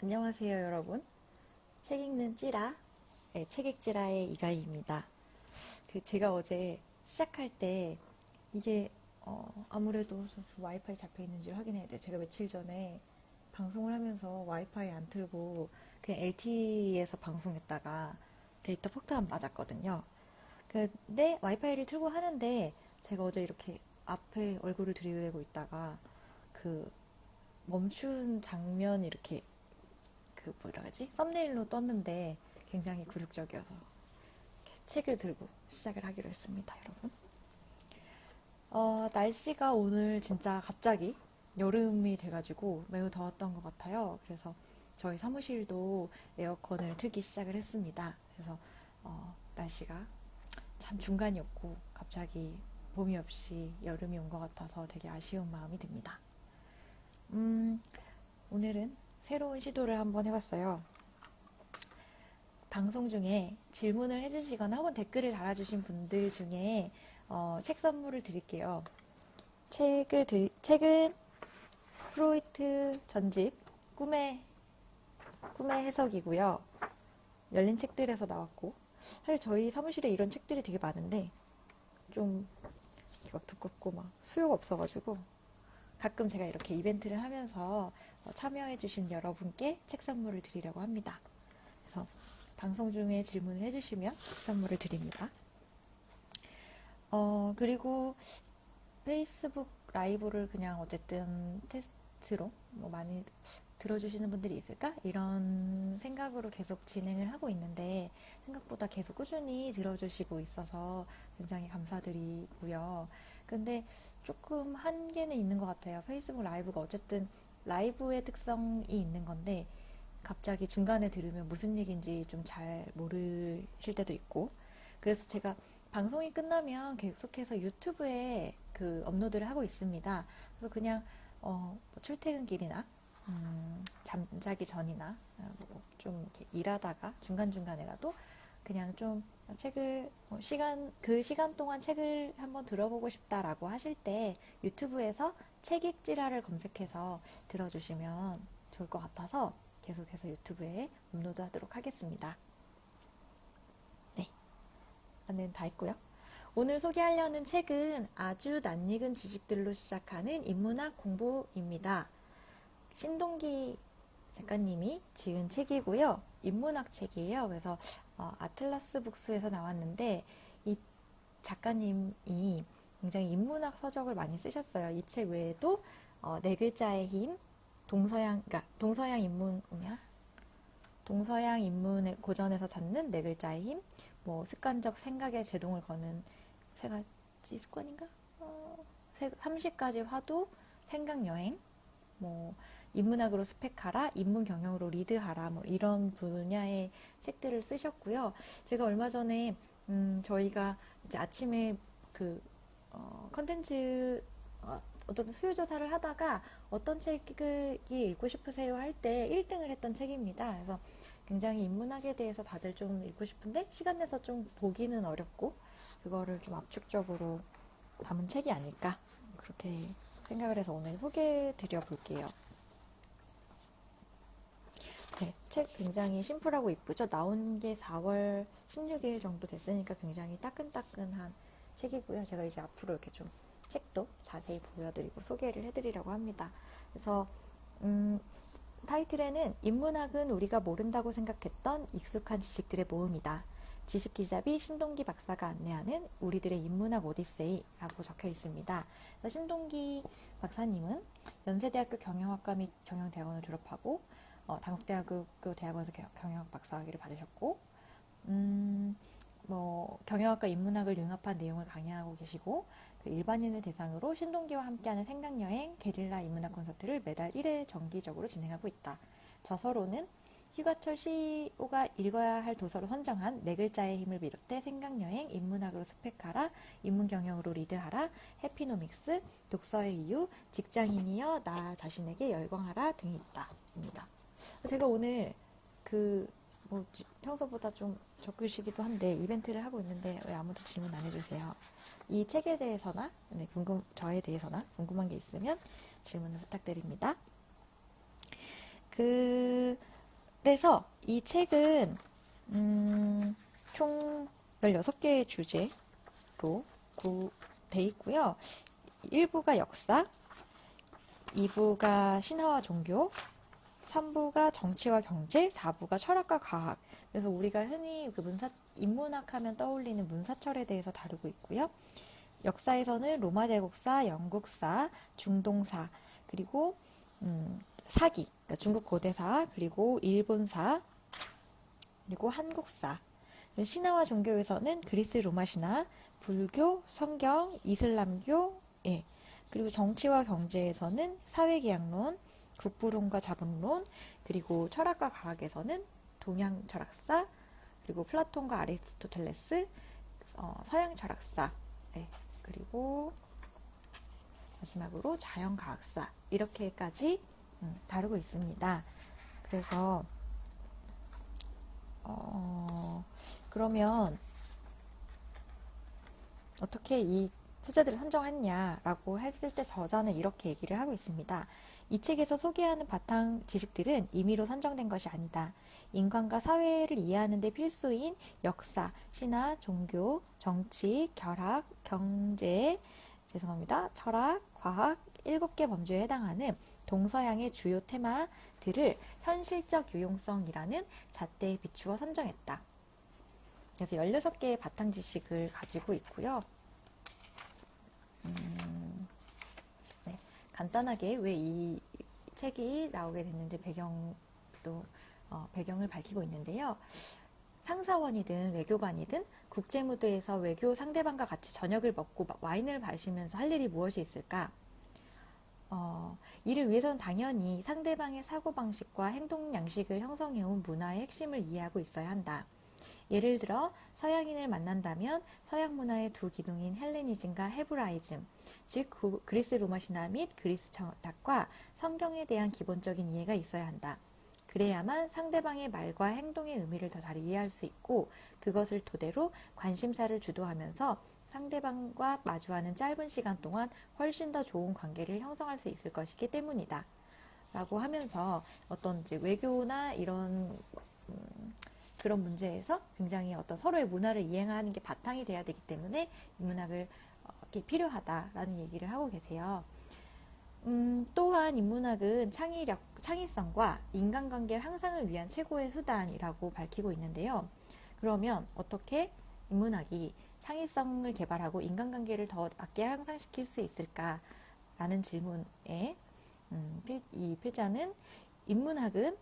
안녕하세요, 여러분. 책 읽는 찌라, 네, 책 읽지라의 이가희입니다. 제가 어제 시작할 때 이게 아무래도 와이파이 잡혀 있는지 확인해야 돼. 제가 며칠 전에 방송을 하면서 와이파이 안 틀고 그냥 LTE에서 방송했다가 데이터 폭탄 맞았거든요. 근데 와이파이를 틀고 하는데 제가 어제 이렇게 앞에 얼굴을 들이대고 있다가 그 멈춘 장면 이렇게 뭐라 하지? 썸네일로 떴는데 굉장히 굴욕적이어서 책을 들고 시작을 하기로 했습니다, 여러분. 날씨가 오늘 진짜 갑자기 여름이 돼가지고 매우 더웠던 것 같아요. 그래서 저희 사무실도 에어컨을 틀기 시작을 했습니다. 그래서 날씨가 참 중간이었고 갑자기 봄이 없이 여름이 온 것 같아서 되게 아쉬운 마음이 듭니다. 오늘은 새로운 시도를 한번 해봤어요. 방송 중에 질문을 해주시거나 혹은 댓글을 달아주신 분들 중에 책 선물을 드릴게요. 책은 프로이트 전집 꿈의 해석이고요. 열린 책들에서 나왔고, 사실 저희 사무실에 이런 책들이 되게 많은데 좀 막 두껍고 막 수요가 없어가지고 가끔 제가 이렇게 이벤트를 하면서 참여해주신 여러분께 책 선물을 드리려고 합니다. 그래서 방송 중에 질문을 해주시면 책 선물을 드립니다. 그리고 페이스북 라이브를 그냥 어쨌든 테스트로 뭐 많이 들어주시는 분들이 있을까? 이런 생각으로 계속 진행을 하고 있는데 생각보다 계속 꾸준히 들어주시고 있어서 굉장히 감사드리고요. 근데 조금 한계는 있는 것 같아요. 페이스북 라이브가 어쨌든 라이브의 특성이 있는 건데 갑자기 중간에 들으면 무슨 얘기인지 좀 잘 모르실 때도 있고 그래서 제가 방송이 끝나면 계속해서 유튜브에 업로드를 하고 있습니다. 그래서 그냥 뭐 출퇴근길이나 잠자기 전이나 뭐좀 이렇게 일하다가 중간중간에라도 그냥 좀 책을 그 시간 동안 책을 한번 들어보고 싶다라고 하실 때 유튜브에서 책 읽지라를 검색해서 들어주시면 좋을 것 같아서 계속해서 유튜브에 업로드 하도록 하겠습니다. 네, 오늘 다 했고요. 오늘 소개하려는 책은 아주 낯익은 지식들로 시작하는 인문학 공부입니다. 신동기 작가님이 지은 책이고요. 인문학 책이에요. 그래서 아틀라스 북스에서 나왔는데 이 작가님이 굉장히 인문학 서적을 많이 쓰셨어요. 이 책 외에도 네 글자의 힘, 동서양 인문의 고전에서 찾는 네 글자의 힘, 뭐 습관적 생각의 제동을 거는 세 가지 습관인가? 30가지 화두, 생각여행, 뭐 인문학으로 스펙하라, 인문 경영으로 리드하라, 뭐 이런 분야의 책들을 쓰셨고요. 제가 얼마 전에 저희가 이제 아침에 컨텐츠 어떤 수요 조사를 하다가 어떤 책을 읽고 싶으세요 할 때 1등을 했던 책입니다. 그래서 굉장히 인문학에 대해서 다들 좀 읽고 싶은데 시간 내서 좀 보기는 어렵고 그거를 좀 압축적으로 담은 책이 아닐까 그렇게 생각을 해서 오늘 소개해 드려 볼게요. 네, 책 굉장히 심플하고 이쁘죠? 나온 게 4월 16일 정도 됐으니까 굉장히 따끈따끈한 책이고요. 제가 이제 앞으로 이렇게 좀 책도 자세히 보여드리고 소개를 해드리려고 합니다. 그래서 타이틀에는 인문학은 우리가 모른다고 생각했던 익숙한 지식들의 모음이다. 지식기잡이 신동기 박사가 안내하는 우리들의 인문학 오디세이라고 적혀 있습니다. 신동기 박사님은 연세대학교 경영학과 및 경영대학원을 졸업하고 당국대학교 대학원에서 경영학 박사학위를 받으셨고 뭐 경영학과 인문학을 융합한 내용을 강의하고 계시고 일반인을 대상으로 신동기와 함께하는 생각여행, 게릴라 인문학 콘서트를 매달 1회 정기적으로 진행하고 있다. 저서로는 휴가철 CEO가 읽어야 할 도서로 선정한 네 글자의 힘을 비롯해 생각여행, 인문학으로 스펙하라, 인문경영으로 리드하라, 해피노믹스, 독서의 이유, 직장인이여 나 자신에게 열광하라 등이 있다. 입니다. 제가 오늘 뭐 평소보다 좀 적으시기도 한데 이벤트를 하고 있는데 왜 아무도 질문 안 해주세요. 이 책에 대해서나 저에 대해서나 궁금한 게 있으면 질문을 부탁드립니다. 그래서 이 책은 총 16개의 주제로 돼 있고요. 1부가 역사, 2부가 신화와 종교, 3부가 정치와 경제, 4부가 철학과 과학. 그래서 우리가 흔히 그 인문학 하면 떠올리는 문사철에 대해서 다루고 있고요. 역사에서는 로마 제국사, 영국사, 중동사, 그리고 사기, 그러니까 중국 고대사, 그리고 일본사, 그리고 한국사. 그리고 신화와 종교에서는 그리스 로마 신화, 불교, 성경, 이슬람교, 예. 그리고 정치와 경제에서는 사회계약론, 국부론과 자본론, 그리고 철학과 과학에서는 동양 철학사, 그리고 플라톤과 아리스토텔레스, 서양 철학사, 예. 그리고 마지막으로 자연과학사 이렇게까지 다루고 있습니다. 그래서 그러면 어떻게 이 소재들을 선정했냐라고 했을 때 저자는 이렇게 얘기를 하고 있습니다. 이 책에서 소개하는 바탕 지식들은 임의로 선정된 것이 아니다. 인간과 사회를 이해하는 데 필수인 역사, 신화, 종교, 정치, 결학, 경제, 철학, 과학 7개 범주에 해당하는 동서양의 주요 테마들을 현실적 유용성이라는 잣대에 비추어 선정했다. 그래서 16개의 바탕 지식을 가지고 있고요. 네, 간단하게 왜 이 책이 나오게 됐는지 배경을 밝히고 있는데요. 상사원이든 외교관이든 국제무대에서 외교 상대방과 같이 저녁을 먹고 와인을 마시면서 할 일이 무엇이 있을까? 이를 위해서는 당연히 상대방의 사고방식과 행동 양식을 형성해온 문화의 핵심을 이해하고 있어야 한다. 예를 들어 서양인을 만난다면 서양 문화의 두 기둥인 헬레니즘과 헤브라이즘, 즉 그리스 로마 신화 및 그리스 철학과 성경에 대한 기본적인 이해가 있어야 한다. 그래야만 상대방의 말과 행동의 의미를 더 잘 이해할 수 있고 그것을 토대로 관심사를 주도하면서 상대방과 마주하는 짧은 시간 동안 훨씬 더 좋은 관계를 형성할 수 있을 것이기 때문이다. 라고 하면서 어떤 이제 외교나 이런 그런 문제에서 굉장히 어떤 서로의 문화를 이해하는 게 바탕이 돼야 되기 때문에 이 문학을 필요하다라는 얘기를 하고 계세요. 또한 인문학은 창의성과 인간관계 향상을 위한 최고의 수단이라고 밝히고 있는데요. 그러면 어떻게 인문학이 창의성을 개발하고 인간관계를 더 낮게 향상시킬 수 있을까라는 질문에 이 필자는 인문학은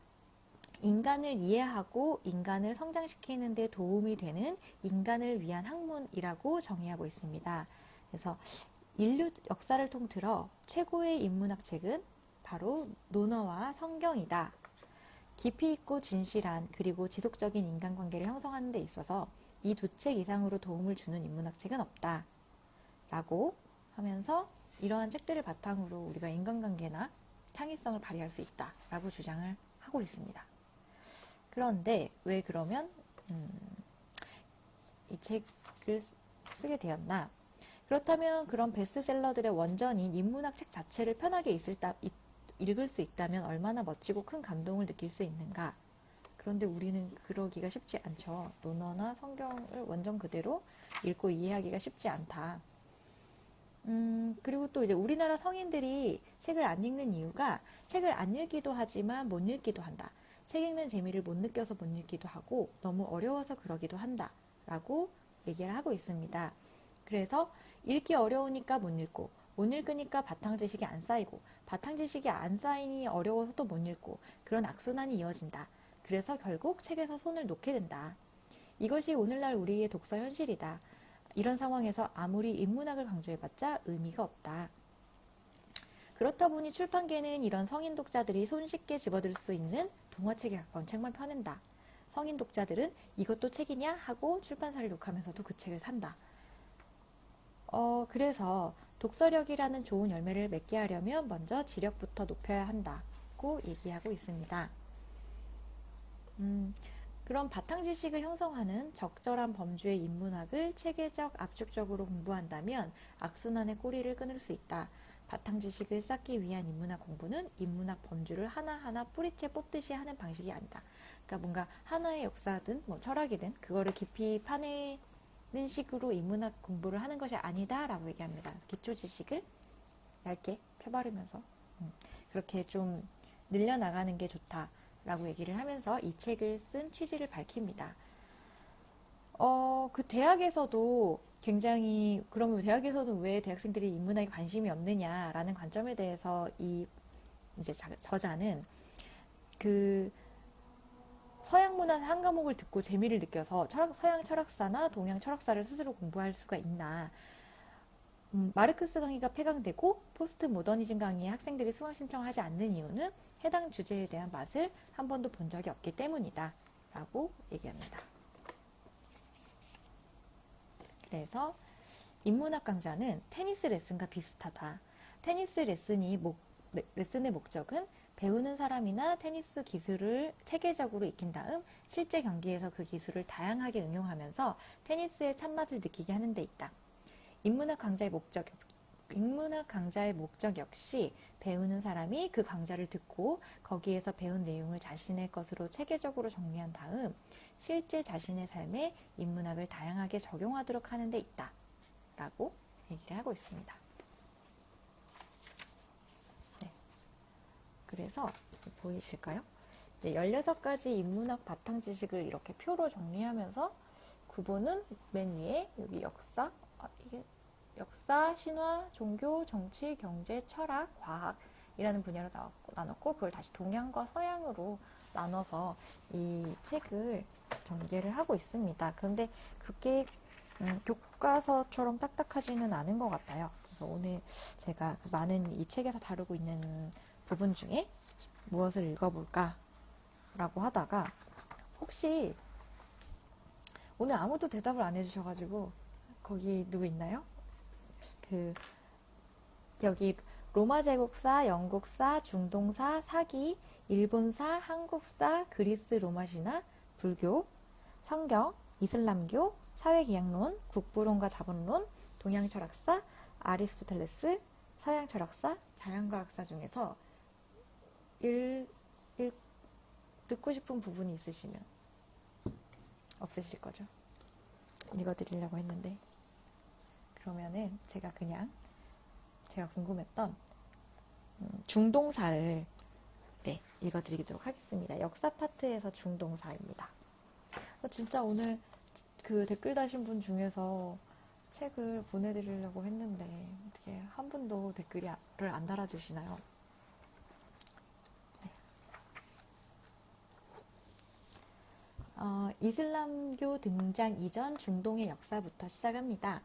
인간을 이해하고 인간을 성장시키는 데 도움이 되는 인간을 위한 학문이라고 정의하고 있습니다. 그래서 인류 역사를 통틀어 최고의 인문학 책은 바로 논어와 성경이다. 깊이 있고 진실한 그리고 지속적인 인간관계를 형성하는 데 있어서 이 두 책 이상으로 도움을 주는 인문학 책은 없다. 라고 하면서 이러한 책들을 바탕으로 우리가 인간관계나 창의성을 발휘할 수 있다. 라고 주장을 하고 있습니다. 그런데 왜 그러면 이 책을 쓰게 되었나? 그렇다면 그런 베스트셀러들의 원전인 인문학 책 자체를 편하게 읽을 수 있다면 얼마나 멋지고 큰 감동을 느낄 수 있는가? 그런데 우리는 그러기가 쉽지 않죠. 논어나 성경을 원전 그대로 읽고 이해하기가 쉽지 않다. 그리고 또 이제 우리나라 성인들이 책을 안 읽는 이유가 책을 안 읽기도 하지만 못 읽기도 한다. 책 읽는 재미를 못 느껴서 못 읽기도 하고 너무 어려워서 그러기도 한다. 라고 얘기를 하고 있습니다. 그래서 읽기 어려우니까 못 읽고 못 읽으니까 바탕 지식이 안 쌓이고 바탕 지식이 안 쌓이니 어려워서 또 못 읽고 그런 악순환이 이어진다. 그래서 결국 책에서 손을 놓게 된다. 이것이 오늘날 우리의 독서 현실이다. 이런 상황에서 아무리 인문학을 강조해봤자 의미가 없다. 그렇다 보니 출판계는 이런 성인 독자들이 손쉽게 집어들 수 있는 동화책에 가까운 책만 펴낸다. 성인 독자들은 이것도 책이냐 하고 출판사를 욕하면서도 그 책을 산다. 그래서 독서력이라는 좋은 열매를 맺게 하려면 먼저 지력부터 높여야 한다고 얘기하고 있습니다. 그런 바탕 지식을 형성하는 적절한 범주의 인문학을 체계적, 압축적으로 공부한다면 악순환의 꼬리를 끊을 수 있다. 바탕 지식을 쌓기 위한 인문학 공부는 인문학 범주를 하나하나 뿌리채 뽑듯이 하는 방식이 아니다. 그러니까 뭔가 하나의 역사든 뭐 철학이든 그거를 깊이 파내는 식으로 인문학 공부를 하는 것이 아니다라고 얘기합니다. 기초 지식을 얇게 펴바르면서 그렇게 좀 늘려나가는 게 좋다라고 얘기를 하면서 이 책을 쓴 취지를 밝힙니다. 그 대학에서도 굉장히, 그러면 대학에서는 왜 대학생들이 인문학에 관심이 없느냐라는 관점에 대해서 이 이제 저자는 그 서양 문화 한 과목을 듣고 재미를 느껴서 서양 철학사나 동양 철학사를 스스로 공부할 수가 있나. 마르크스 강의가 폐강되고 포스트 모더니즘 강의에 학생들이 수강 신청하지 않는 이유는 해당 주제에 대한 맛을 한 번도 본 적이 없기 때문이다 라고 얘기합니다. 그래서 인문학 강좌는 테니스 레슨과 비슷하다. 테니스 레슨의 목적은 배우는 사람이나 테니스 기술을 체계적으로 익힌 다음 실제 경기에서 그 기술을 다양하게 응용하면서 테니스의 참맛을 느끼게 하는 데 있다. 인문학 강좌의 목적 역시 배우는 사람이 그 강좌를 듣고 거기에서 배운 내용을 자신의 것으로 체계적으로 정리한 다음 실제 자신의 삶에 인문학을 다양하게 적용하도록 하는 데 있다 라고 얘기를 하고 있습니다. 네. 그래서 보이실까요? 16가지 인문학 바탕 지식을 이렇게 표로 정리하면서 구분은 맨 위에 여기 역사, 이게 역사, 신화, 종교, 정치, 경제, 철학, 과학이라는 분야로 나눴고 그걸 다시 동양과 서양으로 나눠서 이 책을 전개를 하고 있습니다. 그런데 그렇게 교과서처럼 딱딱하지는 않은 것 같아요. 그래서 오늘 제가 많은 이 책에서 다루고 있는 부분 중에 무엇을 읽어볼까 라고 하다가 혹시 오늘 아무도 대답을 안 해주셔가지고 거기 누구 있나요? 여기 로마 제국사, 영국사, 중동사, 사기, 일본사, 한국사, 그리스 로마 신화, 불교, 성경, 이슬람교, 사회기양론, 국부론과 자본론, 동양 철학사, 아리스토텔레스, 서양 철학사, 자연과학사 중에서 듣고 싶은 부분이 있으시면 없으실 거죠? 읽어드리려고 했는데 그러면은 제가 궁금했던 중동사를 읽어드리도록 하겠습니다. 역사 파트에서 중동사입니다. 진짜 오늘 그 댓글 다신 분 중에서 책을 보내드리려고 했는데 어떻게 한 분도 댓글을 안 달아주시나요? 네. 이슬람교 등장 이전 중동의 역사부터 시작합니다.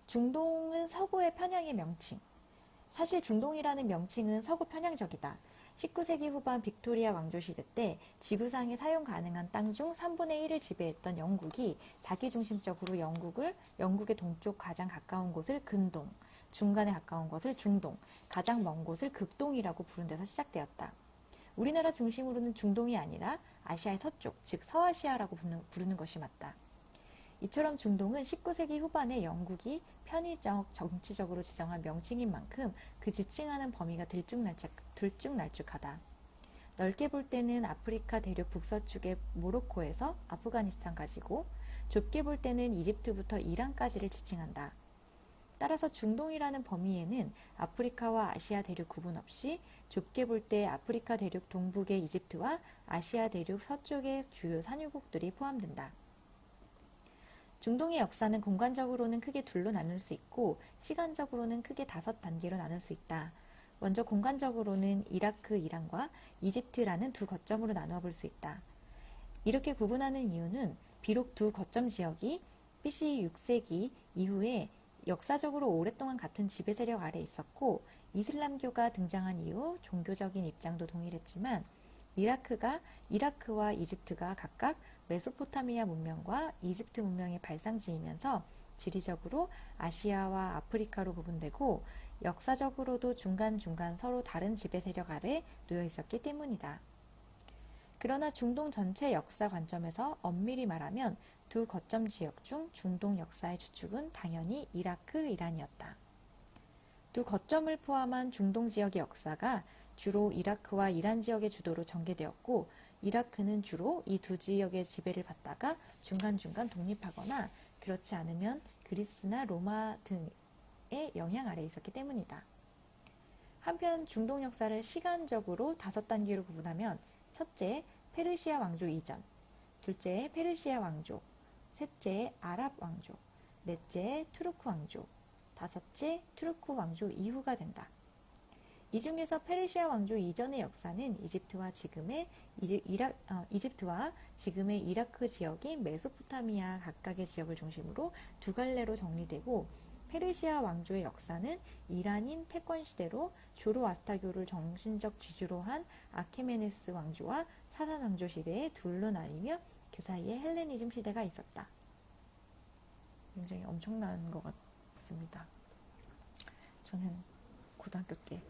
중동은 서구의 편향의 명칭. 사실 중동이라는 명칭은 서구 편향적이다. 19세기 후반 빅토리아 왕조 시대 때 지구상에 사용 가능한 땅 중 3분의 1을 지배했던 영국이 자기중심적으로 영국의 동쪽 가장 가까운 곳을 근동, 중간에 가까운 것을 중동, 가장 먼 곳을 극동이라고 부른 데서 시작되었다. 우리나라 중심으로는 중동이 아니라 아시아의 서쪽, 즉 서아시아라고 부르는 것이 맞다. 이처럼 중동은 19세기 후반에 영국이 편의적, 정치적으로 지정한 명칭인 만큼 그 지칭하는 범위가 들쭉날쭉하다. 넓게 볼 때는 아프리카 대륙 북서쪽의 모로코에서 아프가니스탄까지고 좁게 볼 때는 이집트부터 이란까지를 지칭한다. 따라서 중동이라는 범위에는 아프리카와 아시아 대륙 구분 없이 좁게 볼 때 아프리카 대륙 동북의 이집트와 아시아 대륙 서쪽의 주요 산유국들이 포함된다. 중동의 역사는 공간적으로는 크게 둘로 나눌 수 있고 시간적으로는 크게 5단계로 나눌 수 있다. 먼저 공간적으로는 이라크, 이란과 이집트라는 두 거점으로 나누어 볼 수 있다. 이렇게 구분하는 이유는 비록 두 거점 지역이 BC 6세기 이후에 역사적으로 오랫동안 같은 지배 세력 아래 있었고 이슬람교가 등장한 이후 종교적인 입장도 동일했지만 이라크와 이집트가 각각 메소포타미아 문명과 이집트 문명의 발상지이면서 지리적으로 아시아와 아프리카로 구분되고 역사적으로도 중간중간 서로 다른 지배 세력 아래 놓여 있었기 때문이다. 그러나 중동 전체 역사 관점에서 엄밀히 말하면 두 거점 지역 중 중동 역사의 주축은 당연히 이라크, 이란이었다. 두 거점을 포함한 중동 지역의 역사가 주로 이라크와 이란 지역의 주도로 전개되었고, 이라크는 주로 이 두 지역의 지배를 받다가 중간중간 독립하거나 그렇지 않으면 그리스나 로마 등의 영향 아래에 있었기 때문이다. 한편 중동 역사를 시간적으로 5단계로 구분하면 첫째, 페르시아 왕조 이전, 둘째, 페르시아 왕조, 셋째, 아랍 왕조, 넷째, 투르크 왕조, 다섯째, 투르크 왕조 이후가 된다. 이 중에서 페르시아 왕조 이전의 역사는 이집트와 지금의 이라크 지역인 메소포타미아 각각의 지역을 중심으로 두 갈래로 정리되고, 페르시아 왕조의 역사는 이란인 패권 시대로 조로아스타교를 정신적 지주로 한 아케메네스 왕조와 사산 왕조 시대에 둘로 나뉘며 그 사이에 헬레니즘 시대가 있었다. 굉장히 엄청난 것 같습니다. 저는 고등학교 때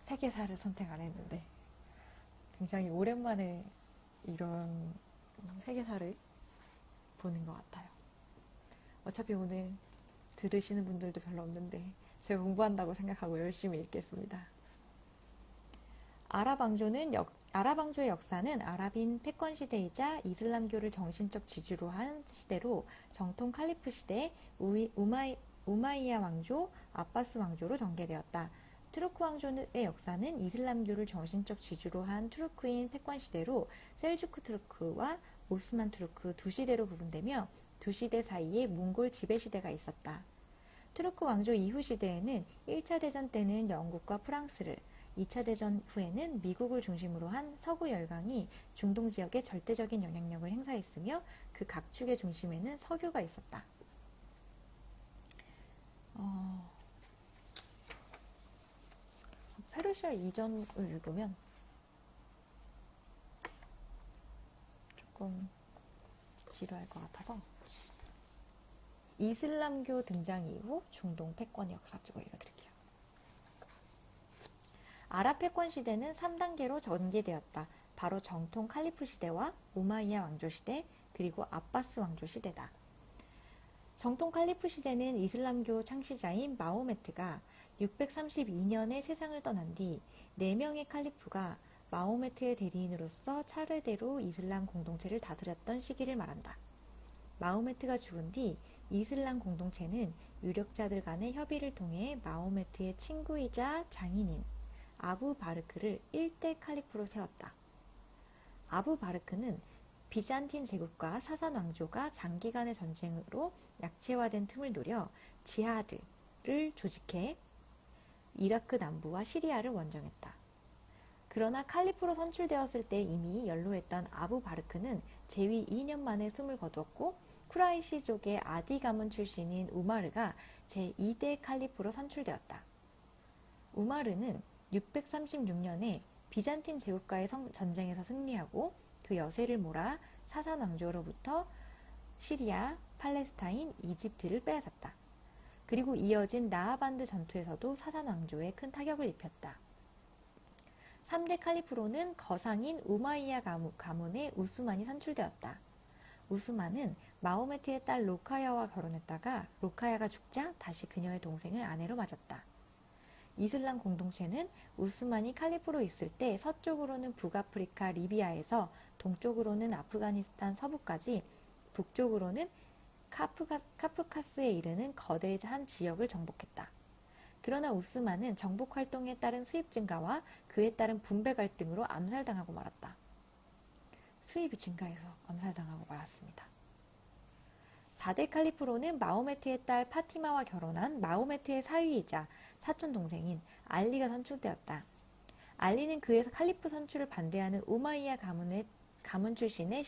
세계사를 선택 안 했는데 굉장히 오랜만에 이런 세계사를 보는 것 같아요. 어차피 오늘 들으시는 분들도 별로 없는데 제가 공부한다고 생각하고 열심히 읽겠습니다. 아랍 왕조의 역사는 아랍인 패권 시대이자 이슬람교를 정신적 지주로 한 시대로 정통 칼리프 시대, 우마이야 왕조, 아바스 왕조로 전개되었다. 투르크 왕조의 역사는 이슬람교를 정신적 지주로 한 투르크인 패권 시대로 셀주크 투르크와 오스만 투르크 두 시대로 구분되며, 두 시대 사이에 몽골 지배 시대가 있었다. 투르크 왕조 이후 시대에는 1차 대전 때는 영국과 프랑스를, 2차 대전 후에는 미국을 중심으로 한 서구 열강이 중동 지역에 절대적인 영향력을 행사했으며, 그 각 축의 중심에는 석유가 있었다. 페르시아 이전을 읽으면 조금 지루할 것 같아서 이슬람교 등장 이후 중동 패권의 역사 쪽을 읽어드릴게요. 아랍 패권 시대는 3단계로 전개되었다. 바로 정통 칼리프 시대와 우마이야 왕조 시대, 그리고 아바스 왕조 시대다. 정통 칼리프 시대는 이슬람교 창시자인 마호메트가 632년에 세상을 떠난 뒤 4명의 칼리프가 마호메트의 대리인으로서 차례대로 이슬람 공동체를 다스렸던 시기를 말한다. 마호메트가 죽은 뒤 이슬람 공동체는 유력자들 간의 협의를 통해 마호메트의 친구이자 장인인 아부 바르크를 1대 칼리프로 세웠다. 아부 바르크는 비잔틴 제국과 사산 왕조가 장기간의 전쟁으로 약체화된 틈을 노려 지하드를 조직해 이라크 남부와 시리아를 원정했다. 그러나 칼리프로 선출되었을 때 이미 연로했던 아부 바르크는 재위 2년 만에 숨을 거두었고, 쿠라이시족의 아디 가문 출신인 우마르가 제2대 칼리프로 선출되었다. 우마르는 636년에 비잔틴 제국과의 전쟁에서 승리하고 그 여세를 몰아 사산 왕조로부터 시리아, 팔레스타인, 이집트를 빼앗았다. 그리고 이어진 나하반드 전투에서도 사산 왕조에 큰 타격을 입혔다. 3대 칼리프로는 거상인 우마이야 가문의 우스만이 선출되었다. 우스만은 마호메트의 딸 로카야와 결혼했다가 로카야가 죽자 다시 그녀의 동생을 아내로 맞았다. 이슬람 공동체는 우스만이 칼리프로 있을 때 서쪽으로는 북아프리카 리비아에서 동쪽으로는 아프가니스탄 서부까지, 북쪽으로는 카프카스에 이르는 거대한 지역을 정복했다. 그러나 우스만은 정복 활동에 따른 수입 증가와 그에 따른 분배 갈등으로 암살당하고 말았다. 수입이 증가해서 암살당하고 말았습니다. 4대 칼리프로는 마호메트의 딸 파티마와 결혼한 마호메트의 사위이자 사촌 동생인 알리가 선출되었다. 알리는 그의 칼리프 선출을 반대하는 우마이야 가문 출신의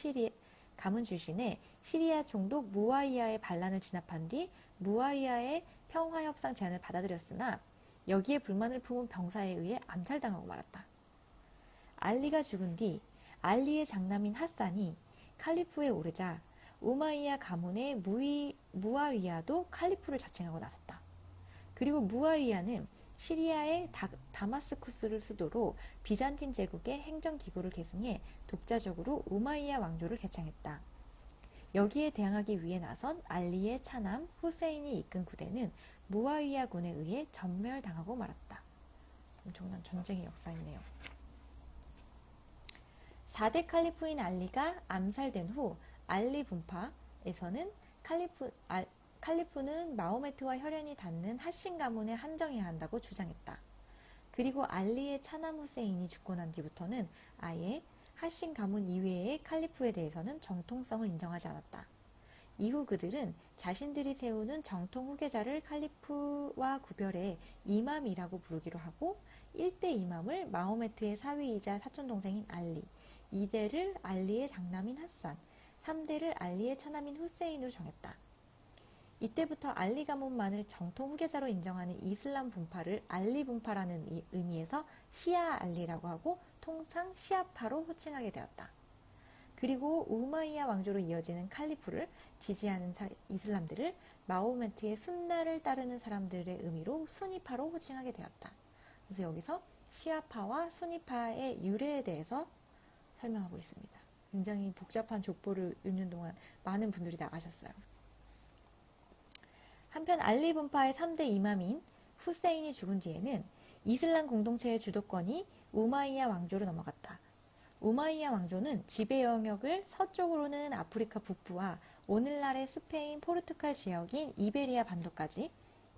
시리아 총독 무아위야의 반란을 진압한 뒤 무아위야의 평화협상 제안을 받아들였으나 여기에 불만을 품은 병사에 의해 암살당하고 말았다. 알리가 죽은 뒤 알리의 장남인 핫산이 칼리프에 오르자 우마이야 가문의 무아위야도 칼리프를 자칭하고 나섰다. 그리고 무아위야는 시리아의 다마스쿠스를 수도로 비잔틴 제국의 행정기구를 계승해 독자적으로 우마이야 왕조를 개창했다. 여기에 대항하기 위해 나선 알리의 차남 후세인이 이끈 구대는 무아위야군에 의해 전멸당하고 말았다. 엄청난 전쟁의 역사이네요. 4대 칼리프인 알리가 암살된 후 알리 분파에서는 칼리프는 마호메트와 혈연이 닿는 하신 가문에 한정해야 한다고 주장했다. 그리고 알리의 차남 후세인이 죽고 난 뒤부터는 아예 하신 가문 이외의 칼리프에 대해서는 정통성을 인정하지 않았다. 이후 그들은 자신들이 세우는 정통 후계자를 칼리프와 구별해 이맘이라고 부르기로 하고 1대 이맘을 마호메트의 사위이자 사촌동생인 알리, 2대를 알리의 장남인 하산, 3대를 알리의 차남인 후세인으로 정했다. 이때부터 알리 가문만을 정통 후계자로 인정하는 이슬람 분파를 알리 분파라는 의미에서 시아 알리라고 하고 통상 시아파로 호칭하게 되었다. 그리고 우마이야 왕조로 이어지는 칼리프를 지지하는 이슬람들을 마호메트의 순나를 따르는 사람들의 의미로 수니파로 호칭하게 되었다. 그래서 여기서 시아파와 수니파의 유래에 대해서 설명하고 있습니다. 굉장히 복잡한 족보를 읽는 동안 많은 분들이 나가셨어요. 한편 알리 분파의 3대 이맘인 후세인이 죽은 뒤에는 이슬람 공동체의 주도권이 우마이야 왕조로 넘어갔다. 우마이야 왕조는 지배 영역을 서쪽으로는 아프리카 북부와 오늘날의 스페인, 포르투갈 지역인 이베리아 반도까지,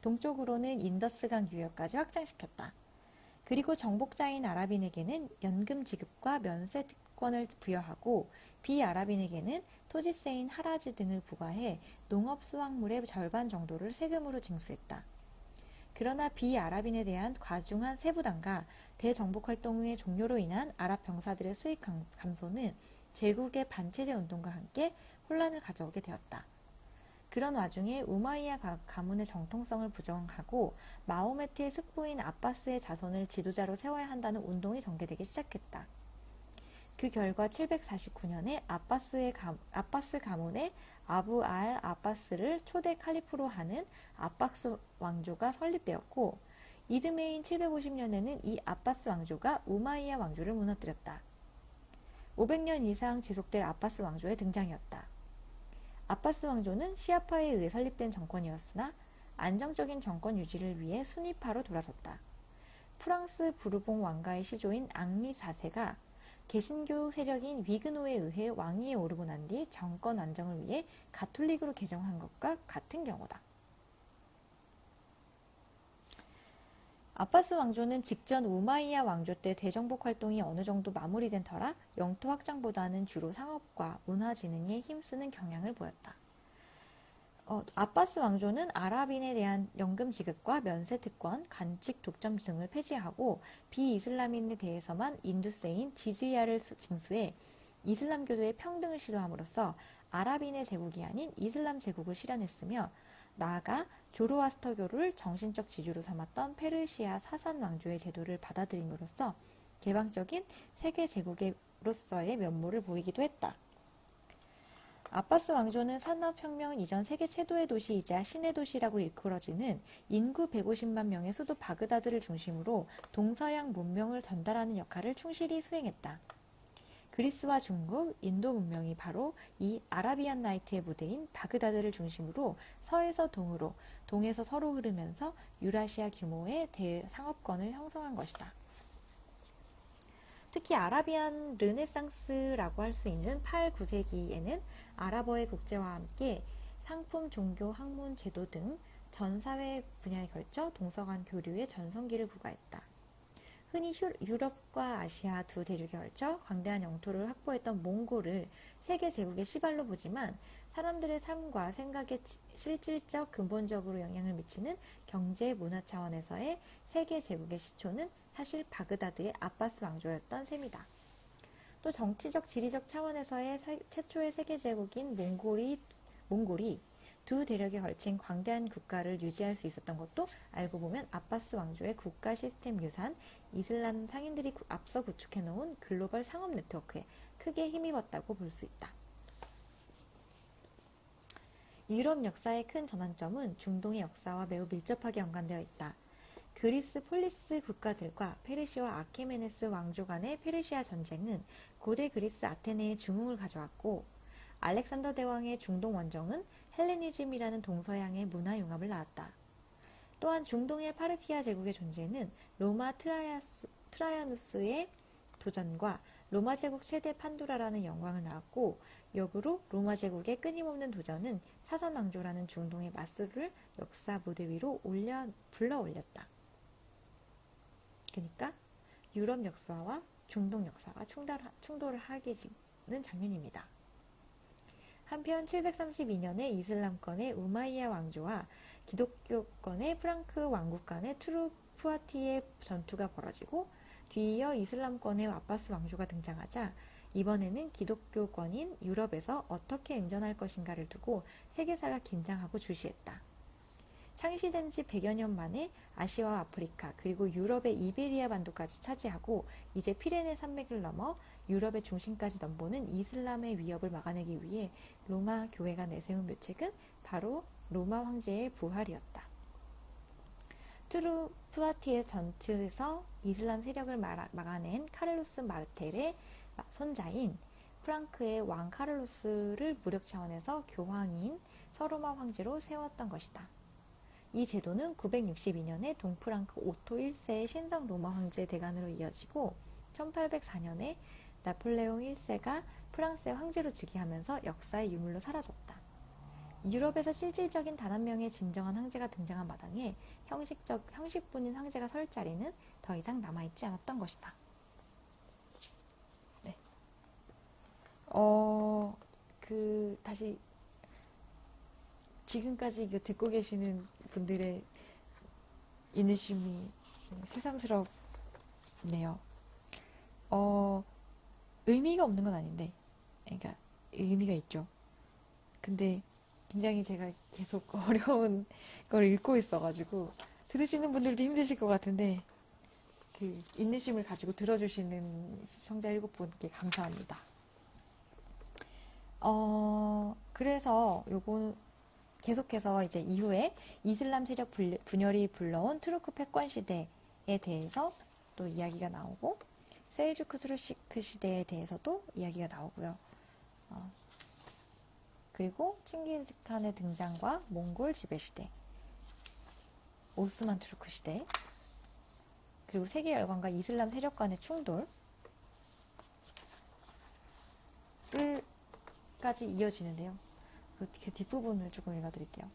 동쪽으로는 인더스강 유역까지 확장시켰다. 그리고 정복자인 아랍인에게는 연금 지급과 면세 특권을 부여하고 비아랍인에게는 토지세인 하라지 등을 부과해 농업 수확물의 절반 정도를 세금으로 징수했다. 그러나 비아랍인에 대한 과중한 세부담과 대정복 활동의 종료로 인한 아랍 병사들의 수익 감소는 제국의 반체제 운동과 함께 혼란을 가져오게 되었다. 그런 와중에 우마이야 가문의 정통성을 부정하고 마호메트의 숙부인 아바스의 자손을 지도자로 세워야 한다는 운동이 전개되기 시작했다. 그 결과 749년에 아바스 가문의 아부 알 아바스를 초대 칼리프로 하는 아바스 왕조가 설립되었고, 이듬해인 750년에는 이 아바스 왕조가 우마이야 왕조를 무너뜨렸다. 500년 이상 지속될 아바스 왕조의 등장이었다. 아바스 왕조는 시아파에 의해 설립된 정권이었으나 안정적인 정권 유지를 위해 수니파로 돌아섰다. 프랑스 부르봉 왕가의 시조인 앙리 4세가 개신교 세력인 위그노에 의해 왕위에 오르고 난 뒤 정권 안정을 위해 가톨릭으로 개정한 것과 같은 경우다. 아바스 왕조는 직전 우마이야 왕조 때 대정복 활동이 어느 정도 마무리된 터라 영토 확장보다는 주로 상업과 문화 진흥에 힘쓰는 경향을 보였다. 아바스 왕조는 아랍인에 대한 연금 지급과 면세 특권, 간직 독점 등을 폐지하고 비이슬람인에 대해서만 인두세인 지즈야를 징수해 이슬람교도의 평등을 시도함으로써 아랍인의 제국이 아닌 이슬람 제국을 실현했으며, 나아가 조로아스터교를 정신적 지주로 삼았던 페르시아 사산 왕조의 제도를 받아들임으로써 개방적인 세계 제국으로서의 면모를 보이기도 했다. 아바스 왕조는 산업혁명 이전 세계 최도의 도시이자 신의 도시라고 일컬어지는 인구 150만 명의 수도 바그다드를 중심으로 동서양 문명을 전달하는 역할을 충실히 수행했다. 그리스와 중국, 인도 문명이 바로 이 아라비안 나이트의 무대인 바그다드를 중심으로 서에서 동으로, 동에서 서로 흐르면서 유라시아 규모의 대상업권을 형성한 것이다. 특히 아라비안 르네상스라고 할 수 있는 8, 9세기에는 아랍어의 국제화와 함께 상품, 종교, 학문, 제도 등 전 사회 분야에 걸쳐 동서 간 교류의 전성기를 부과했다. 흔히 유럽과 아시아 두 대륙에 걸쳐 광대한 영토를 확보했던 몽골을 세계 제국의 시발로 보지만, 사람들의 삶과 생각에 실질적 근본적으로 영향을 미치는 경제, 문화 차원에서의 세계 제국의 시초는 사실 바그다드의 아바스 왕조였던 셈이다. 또 정치적, 지리적 차원에서의 최초의 세계 제국인 몽골이 두 대륙에 걸친 광대한 국가를 유지할 수 있었던 것도 알고 보면 아바스 왕조의 국가 시스템 유산, 이슬람 상인들이 앞서 구축해놓은 글로벌 상업 네트워크에 크게 힘입었다고 볼 수 있다. 유럽 역사의 큰 전환점은 중동의 역사와 매우 밀접하게 연관되어 있다. 그리스 폴리스 국가들과 페르시아 아케메네스 왕조 간의 페르시아 전쟁은 고대 그리스 아테네의 중흥을 가져왔고, 알렉산더 대왕의 중동 원정은 헬레니즘이라는 동서양의 문화 융합을 낳았다. 또한 중동의 파르티아 제국의 존재는 로마 트라야누스의 도전과 로마 제국 최대 판도라라는 영광을 낳았고, 역으로 로마 제국의 끊임없는 도전은 사선 왕조라는 중동의 맞서를 역사 무대 위로 불러 올렸다. 그러니까 유럽 역사와 중동 역사가 충돌을 하게 되는 장면입니다. 한편 732년에 이슬람권의 우마이야 왕조와 기독교권의 프랑크 왕국 간의 투르푸아티의 전투가 벌어지고, 뒤이어 이슬람권의 아바스 왕조가 등장하자 이번에는 기독교권인 유럽에서 어떻게 응전할 것인가를 두고 세계사가 긴장하고 주시했다. 창시된 지 100여 년 만에 아시아와 아프리카 그리고 유럽의 이베리아 반도까지 차지하고 이제 피레네 산맥을 넘어 유럽의 중심까지 넘보는 이슬람의 위협을 막아내기 위해 로마 교회가 내세운 묘책은 바로 로마 황제의 부활이었다. 투르푸아티의 전투에서 이슬람 세력을 막아낸 카를로스 마르텔의 손자인 프랑크의 왕 카를로스를 무력 차원에서 교황인 서로마 황제로 세웠던 것이다. 이 제도는 962년에 동프랑크 오토 1세의 신성 로마 황제 대간으로 이어지고 1804년에 나폴레옹 1세가 프랑스의 황제로 즉위하면서 역사의 유물로 사라졌다. 유럽에서 실질적인 단 한 명의 진정한 황제가 등장한 마당에 형식뿐인 황제가 설 자리는 더 이상 남아있지 않았던 것이다. 네. 다시 지금까지 이거 듣고 계시는 분들의 인내심이 새삼스럽네요. 의미가 없는 건 아닌데, 그러니까 의미가 있죠. 근데 굉장히 제가 계속 어려운 걸 읽고 있어가지고 들으시는 분들도 힘드실 것 같은데, 그 인내심을 가지고 들어주시는 시청자 7분께 감사합니다. 그래서 요거 계속해서 이제 이후에 이슬람 세력 분열이 불러온 투르크 패권 시대에 대해서 또 이야기가 나오고, 셀주크 투르시크 시대에 대해서도 이야기가 나오고요. 그리고 칭기즈칸의 등장과 몽골 지배 시대, 오스만 투르크 시대, 그리고 세계 열강과 이슬람 세력 간의 충돌 까지 이어지는데요. 그 뒷부분을 조금 읽어드릴게요.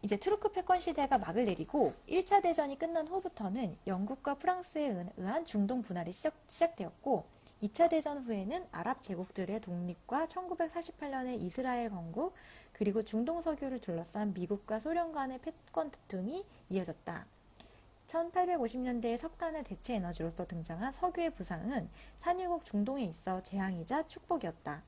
이제 투르크 패권 시대가 막을 내리고 1차 대전이 끝난 후부터는 영국과 프랑스에 의한 중동 분할이 시작되었고, 2차 대전 후에는 아랍 제국들의 독립과 1948년의 이스라엘 건국, 그리고 중동 석유를 둘러싼 미국과 소련 간의 패권 다툼이 이어졌다. 1850년대에 석탄을 대체 에너지로서 등장한 석유의 부상은 산유국 중동에 있어 재앙이자 축복이었다.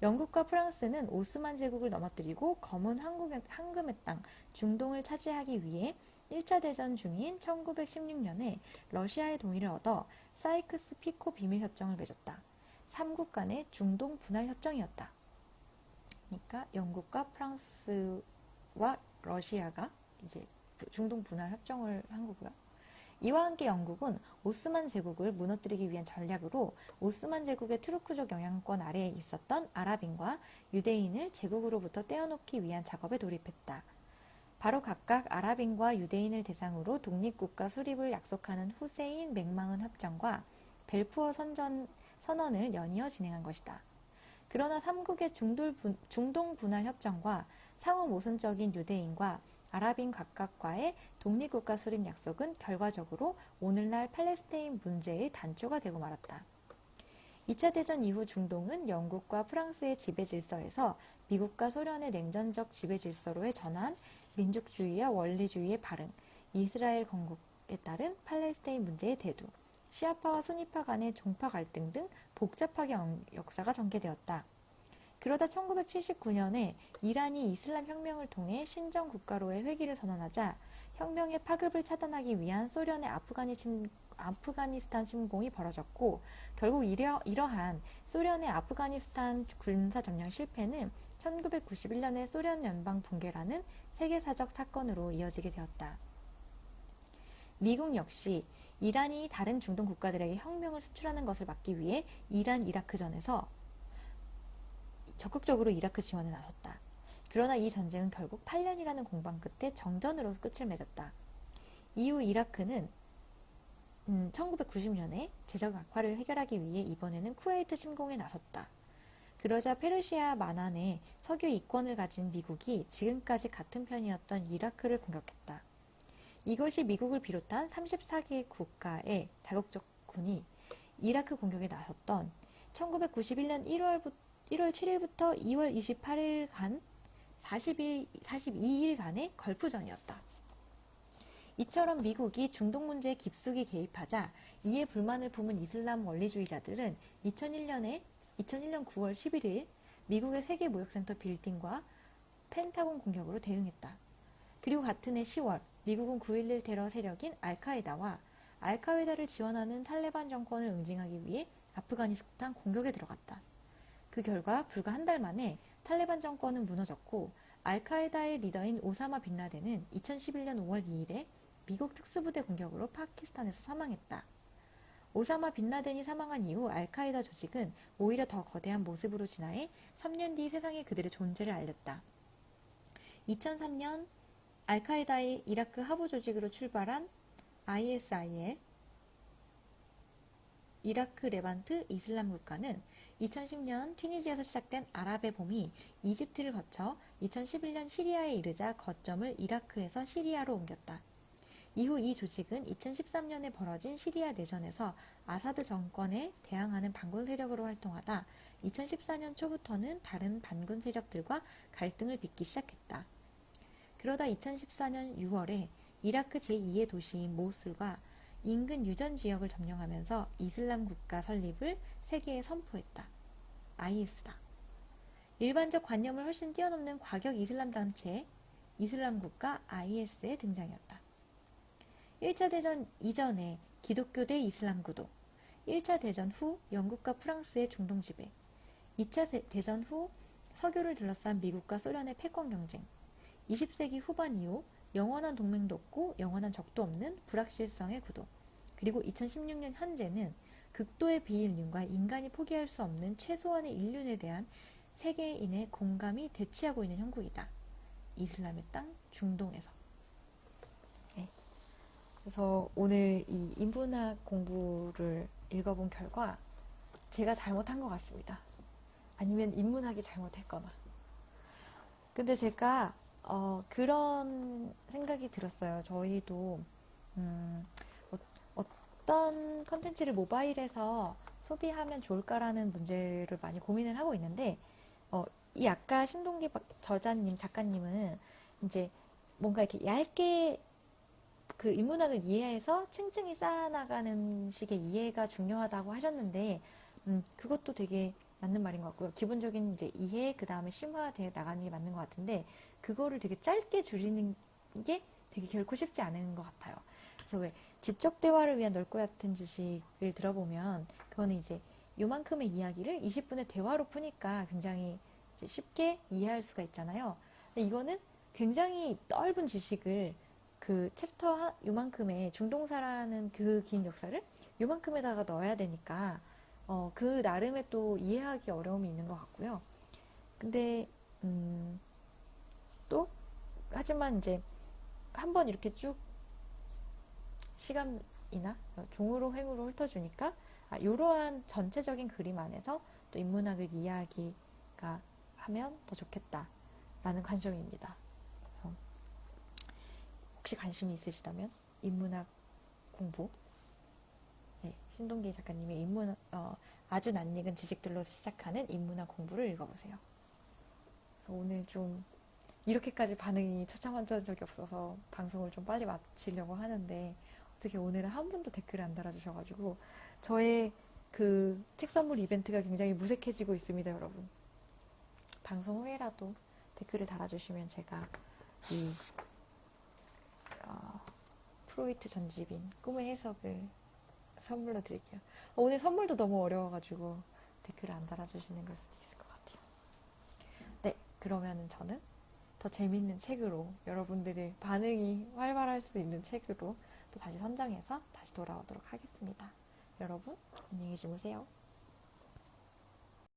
영국과 프랑스는 오스만 제국을 넘어뜨리고 검은 황금의 땅 중동을 차지하기 위해 1차 대전 중인 1916년에 러시아의 동의를 얻어 사이크스-피코 비밀협정을 맺었다. 3국 간의 중동 분할 협정이었다. 그러니까 영국과 프랑스와 러시아가 이제 중동 분할 협정을 한 거고요. 이와 함께 영국은 오스만 제국을 무너뜨리기 위한 전략으로 오스만 제국의 투르크족 영향권 아래에 있었던 아랍인과 유대인을 제국으로부터 떼어놓기 위한 작업에 돌입했다. 바로 각각 아랍인과 유대인을 대상으로 독립국가 수립을 약속하는 후세인 맥마흔 협정과 벨푸어 선언을 연이어 진행한 것이다. 그러나 3국의 중동 분할 협정과 상호 모순적인 유대인과 아랍인 각각과의 독립국가 수립 약속은 결과적으로 오늘날 팔레스타인 문제의 단초가 되고 말았다. 2차 대전 이후 중동은 영국과 프랑스의 지배 질서에서 미국과 소련의 냉전적 지배 질서로의 전환, 민족주의와 원리주의의 발흥, 이스라엘 건국에 따른 팔레스타인 문제의 대두, 시아파와 수니파 간의 종파 갈등 등 복잡하게 역사가 전개되었다. 그러다 1979년에 이란이 이슬람 혁명을 통해 신정 국가로의 회귀를 선언하자 혁명의 파급을 차단하기 위한 소련의 아프가니스탄 침공이 벌어졌고, 결국 이러한 소련의 아프가니스탄 군사 점령 실패는 1991년의 소련 연방 붕괴라는 세계사적 사건으로 이어지게 되었다. 미국 역시 이란이 다른 중동 국가들에게 혁명을 수출하는 것을 막기 위해 이란 이라크전에서 적극적으로 이라크 지원에 나섰다. 그러나 이 전쟁은 결국 8년이라는 공방 끝에 정전으로 끝을 맺었다. 이후 이라크는 1990년에 재정 악화를 해결하기 위해 이번에는 쿠웨이트 침공에 나섰다. 그러자 페르시아 만안에 석유 이권을 가진 미국이 지금까지 같은 편이었던 이라크를 공격했다. 이것이 미국을 비롯한 34개 국가의 다국적군이 이라크 공격에 나섰던 1991년 1월 7일부터 2월 28일간 42일간의 걸프전이었다. 이처럼 미국이 중동 문제에 깊숙이 개입하자 이에 불만을 품은 이슬람 원리주의자들은 2001년 9월 11일 미국의 세계 무역센터 빌딩과 펜타곤 공격으로 대응했다. 그리고 같은 해 10월 미국은 9.11 테러 세력인 알카에다와 알카에다를 지원하는 탈레반 정권을 응징하기 위해 아프가니스탄 공격에 들어갔다. 그 결과 불과 한 달 만에 탈레반 정권은 무너졌고 알카에다의 리더인 오사마 빈 라덴은 2011년 5월 2일에 미국 특수부대 공격으로 파키스탄에서 사망했다. 오사마 빈 라덴이 사망한 이후 알카에다 조직은 오히려 더 거대한 모습으로 진화해 3년 뒤 세상에 그들의 존재를 알렸다. 2003년 알카에다의 이라크 하부 조직으로 출발한 ISIL, 이라크 레반트 이슬람 국가는 2010년 튀니지에서 시작된 아랍의 봄이 이집트를 거쳐 2011년 시리아에 이르자 거점을 이라크에서 시리아로 옮겼다. 이후 이 조직은 2013년에 벌어진 시리아 내전에서 아사드 정권에 대항하는 반군 세력으로 활동하다 2014년 초부터는 다른 반군 세력들과 갈등을 빚기 시작했다. 그러다 2014년 6월에 이라크 제2의 도시인 모술과 인근 유전 지역을 점령하면서 이슬람 국가 설립을 세계에 선포했다. IS다. 일반적 관념을 훨씬 뛰어넘는 과격 이슬람 단체 이슬람 국가 IS의 등장이었다. 1차 대전 이전에 기독교 대 이슬람 구도, 1차 대전 후 영국과 프랑스의 중동 지배, 2차 대전 후 석유를 둘러싼 미국과 소련의 패권 경쟁, 20세기 후반 이후 영원한 동맹도 없고 영원한 적도 없는 불확실성의 구도, 그리고 2016년 현재는 극도의 비인륜과 인간이 포기할 수 없는 최소한의 인륜에 대한 세계인의 공감이 대치하고 있는 형국이다. 이슬람의 땅 중동에서. 네. 그래서 오늘 이 인문학 공부를 읽어본 결과 제가 잘못한 것 같습니다. 아니면 인문학이 잘못했거나. 근데 제가 그런 생각이 들었어요. 저희도 어떤 컨텐츠를 모바일에서 소비하면 좋을까라는 문제를 많이 고민을 하고 있는데 이 아까 신동기 저자님, 작가님은 이제 뭔가 이렇게 얇게 그 인문학을 이해해서 층층이 쌓아나가는 식의 이해가 중요하다고 하셨는데 그것도 되게 맞는 말인 것 같고요. 기본적인 이제 이해, 그 다음에 심화되어 나가는 게 맞는 것 같은데 그거를 되게 짧게 줄이는 게 되게 결코 쉽지 않은 것 같아요. 그래서 왜 지적 대화를 위한 넓고 얕은 지식을 들어보면 그거는 이제 요만큼의 이야기를 20분의 대화로 푸니까 굉장히 이제 쉽게 이해할 수가 있잖아요. 근데 이거는 굉장히 넓은 지식을 그 챕터 요만큼의 중동사라는 그 긴 역사를 요만큼에다가 넣어야 되니까 그 나름의 또 이해하기 어려움이 있는 것 같고요. 근데 또 하지만 이제 한번 이렇게 쭉 시간이나 종으로 횡으로 훑어주니까 이러한 전체적인 그림 안에서 또 인문학을 이해하기가 하면 더 좋겠다라는 관점입니다. 혹시 관심이 있으시다면 인문학 공부, 네, 신동기 작가님의 아주 낯익은 지식들로 시작하는 인문학 공부를 읽어보세요. 오늘 좀 이렇게까지 반응이 처참한 적이 없어서 방송을 좀 빨리 마치려고 하는데 어떻게 오늘은 한 분도 댓글을 안 달아주셔가지고 저의 그 책 선물 이벤트가 굉장히 무색해지고 있습니다, 여러분. 방송 후에라도 댓글을 달아주시면 제가 이 프로이트 전집인 꿈의 해석을 선물로 드릴게요. 오늘 선물도 너무 어려워가지고 댓글을 안 달아주시는 걸 수도 있을 것 같아요. 네, 그러면 저는 더 재밌는 책으로 여러분들의 반응이 활발할 수 있는 책으로 또 다시 선정해서 다시 돌아오도록 하겠습니다. 여러분, 안녕히 주무세요.